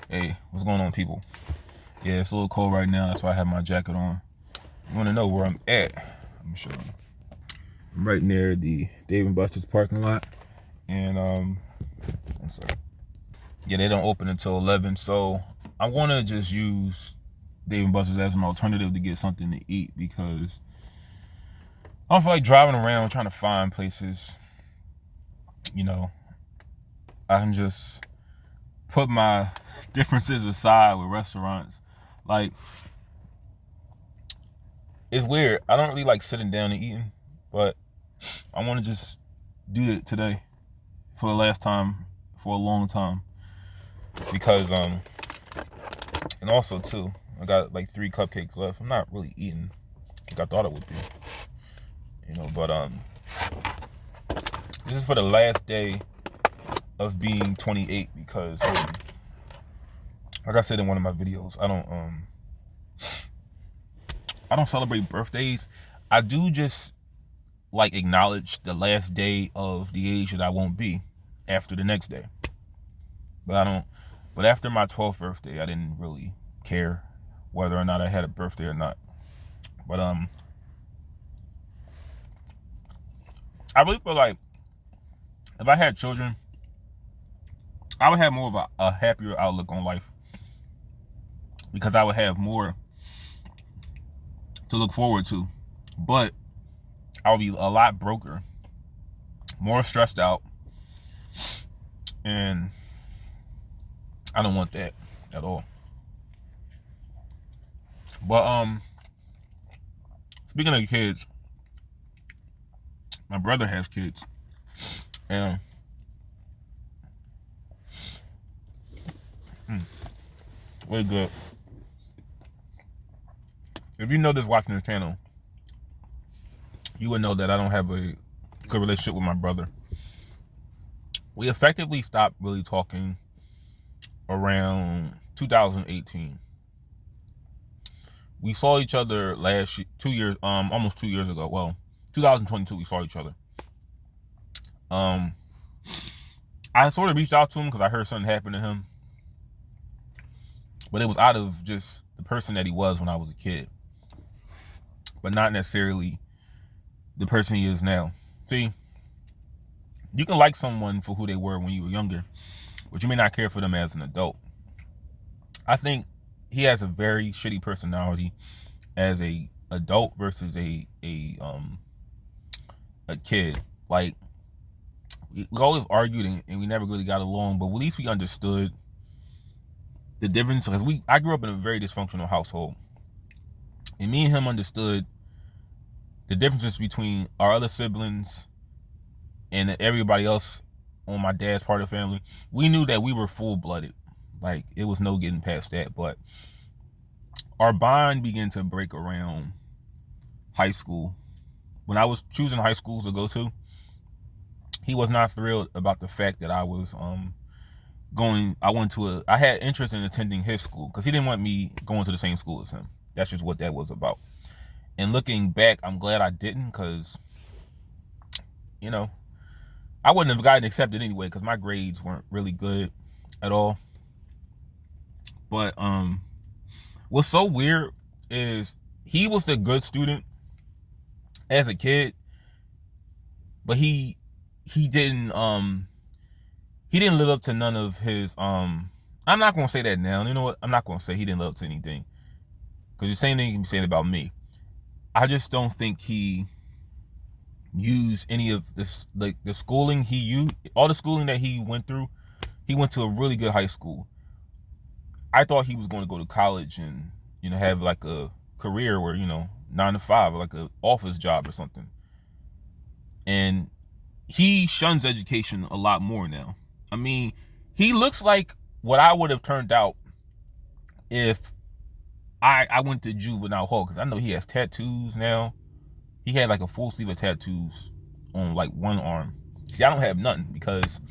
Hey, what's going on, people? Yeah, it's a little cold right now. That's why I have my jacket on. You want to know where I'm at? Let me show you. I'm right near the Dave & Buster's parking lot. And, one second. Yeah, they don't open until 11. So I want to just use Dave & Buster's as an alternative to get something to eat because I don't feel like driving around trying to find places. You know, I can just put my differences aside with restaurants. Like, it's weird. I don't really like sitting down and eating, but I want to just do it today for the last time for a long time because and also too, I got like 3 cupcakes left. I'm not really eating like I thought it would be, but this is for the last day of being 28 because like I said in one of my videos, I don't celebrate birthdays. I do just like acknowledge the last day of the age that I won't be after the next day. But after my 12th birthday, I didn't really care whether or not I had a birthday or not. But I really feel like if I had children, I would have more of a happier outlook on life because I would have more to look forward to. But I'll be a lot broker, more stressed out, and I don't want that at all. But speaking of kids, my brother has kids, and really good. If you know this watching this channel, you would know that I don't have a good relationship with my brother. We effectively stopped really talking around 2018. We saw each other last year, 2 years, almost 2 years ago. Well, 2022, we saw each other. I sort of reached out to him because I heard something happen to him, but it was out of just the person that he was when I was a kid, but not necessarily the person he is now. See, you can like someone for who they were when you were younger, but you may not care for them as an adult. I think he has a very shitty personality as a adult versus a kid. Like, we always argued and we never really got along, but at least we understood the difference because I grew up in a very dysfunctional household, and me and him understood the differences between our other siblings and everybody else on my dad's part of the family. We knew that we were full-blooded. Like, it was no getting past that. But our bond began to break around high school. When I was choosing high schools to go to, he was not thrilled about the fact that I was I had interest in attending his school because he didn't want me going to the same school as him. That's just what that was about. And looking back, I'm glad I didn't because, I wouldn't have gotten accepted anyway because my grades weren't really good at all. But what's so weird is he was the good student as a kid, but he didn't live up to none of his I'm not gonna say that now. You know what? I'm not gonna say he didn't live up to anything because the same thing you can be saying about me. I just don't think he used any of this, like the schooling he used, all the schooling that he went through. He went to a really good high school. I thought he was going to go to college and have like a career where 9 to 5, or like an office job or something. And he shuns education a lot more now. I mean, he looks like what I would have turned out if I went to juvenile hall, because I know he has tattoos now. He had like a full sleeve of tattoos on like one arm. See, I don't have nothing because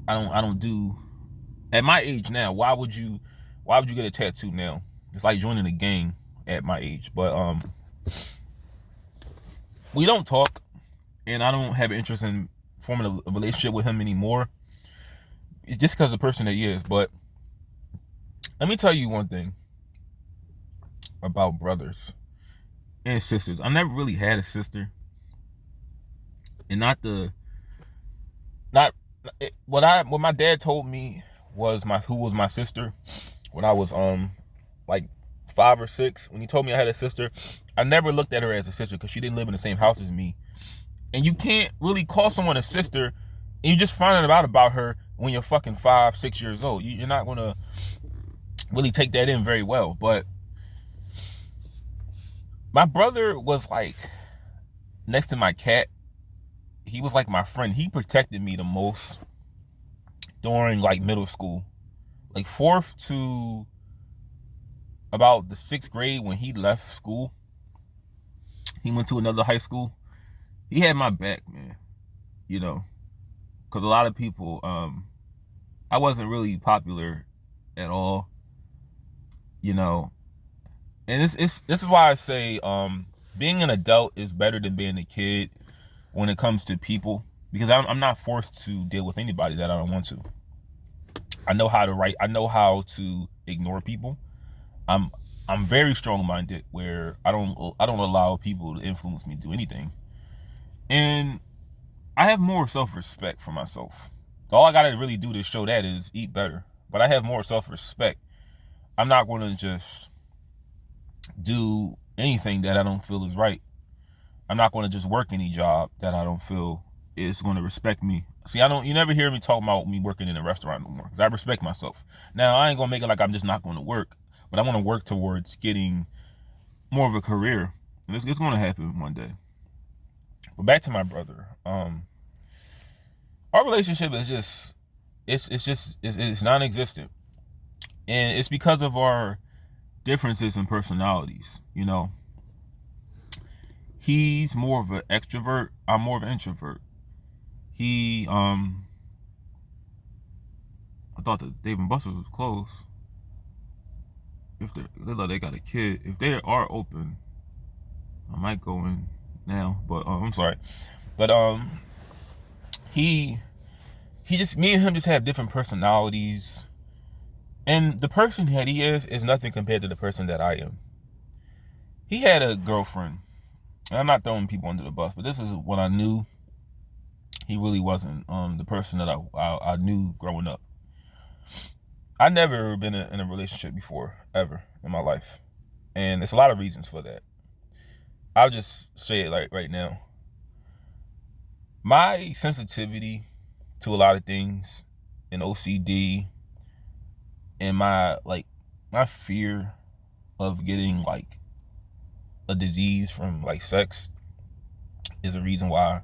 I don't do, at my age now, why would you get a tattoo now? It's like joining a gang at my age. But we don't talk, and I don't have an interest in forming a relationship with him anymore. It's just because of the person that he is. But Let me tell you one thing about brothers and sisters. I never really had a sister, and not what my dad told me was who was my sister when I was like 5 or 6. When he told me I had a sister, I never looked at her as a sister because she didn't live in the same house as me. And you can't really call someone a sister, and you just finding out about her when you're fucking 5, 6 years old. You're not gonna really take that in very well. But my brother was like next to my cat. He was like my friend. He protected me the most during like middle school, like 4th to about the 6th grade. When he left school, he went to another high school. He had my back, man. You know, because a lot of people, I wasn't really popular at all. You know, and this is why I say being an adult is better than being a kid when it comes to people, because I'm not forced to deal with anybody that I don't want to. I know how to write. I know how to ignore people. I'm very strong-minded where I don't allow people to influence me to do anything. And I have more self-respect for myself. All I gotta really do to show that is eat better. But I have more self-respect. I'm not gonna just do anything that I don't feel is right. I'm not gonna just work any job that I don't feel is gonna respect me. See, you never hear me talk about me working in a restaurant no more, because I respect myself. Now, I ain't gonna make it like I'm just not gonna work, but I wanna work towards getting more of a career. And it's gonna happen one day. But back to my brother. Our relationship is just it's non-existent. And it's because of our differences in personalities, you know. He's more of an extrovert, I'm more of an introvert. I thought that Dave and Buster's was closed. If they got a kid, if they are open, I might go in now, but I'm sorry. But he just, me and him just have different personalities. And the person that he is nothing compared to the person that I am. He had a girlfriend. And I'm not throwing people under the bus, but this is what I knew. He really wasn't the person that I knew growing up. I never been in a relationship before, ever, in my life. And there's a lot of reasons for that. I'll just say it like right now. My sensitivity to a lot of things, and OCD, and my fear of getting like a disease from like sex is a reason why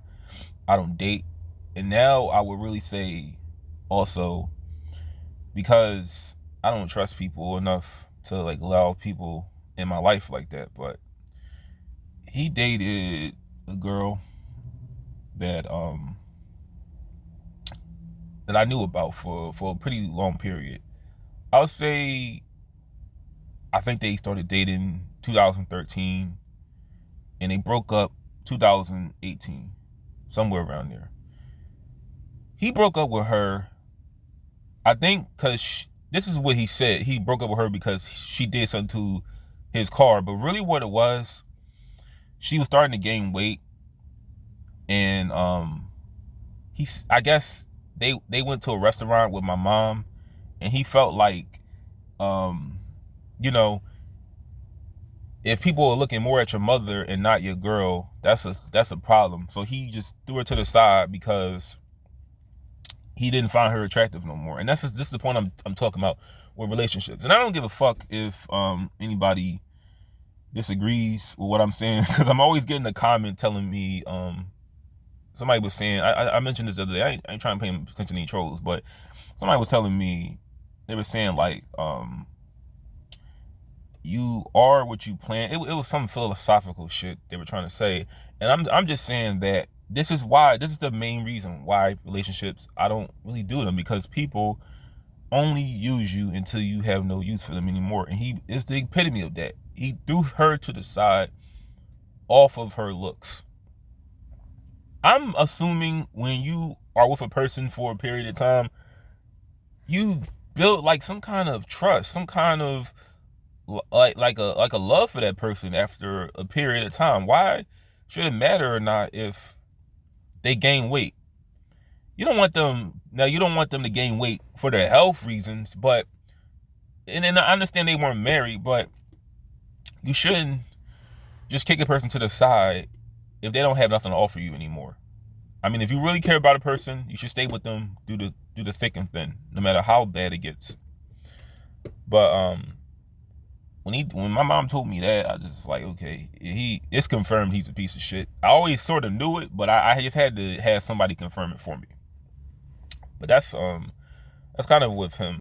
I don't date. And now I would really say also because I don't trust people enough to like allow people in my life like that. But he dated a girl that I knew about for a pretty long period. I would say I think they started dating 2013 and they broke up 2018, somewhere around there. He broke up with her, I think, because this is what he said. He broke up with her because she did something to his car. But really what it was, she was starting to gain weight. And I guess they went to a restaurant with my mom. And he felt like, you know, if people are looking more at your mother and not your girl, that's a problem. So he just threw her to the side because he didn't find her attractive no more. And this is the point I'm talking about with relationships. And I don't give a fuck if anybody disagrees with what I'm saying, because I'm always getting a comment telling me somebody was saying, I mentioned this the other day, I ain't trying to pay attention to any trolls, but somebody was telling me, they were saying like you are what you plan. It was some philosophical shit they were trying to say. And I'm just saying that this is the main reason why relationships, I don't really do them, because people only use you until you have no use for them anymore. And he is the epitome of that. He threw her to the side off of her looks. I'm assuming when you are with a person for a period of time, you build like some kind of trust, some kind of like a love for that person after a period of time. Why should it matter or not if they gain weight? You don't want them now. You don't want them to gain weight for their health reasons, but and I understand they weren't married, but you shouldn't just kick a person to the side if they don't have nothing to offer you anymore. I mean, if you really care about a person, you should stay with them do the thick and thin, no matter how bad it gets. But when my mom told me that, I just like, okay, it's confirmed he's a piece of shit. I always sort of knew it, but I just had to have somebody confirm it for me. But that's kind of with him.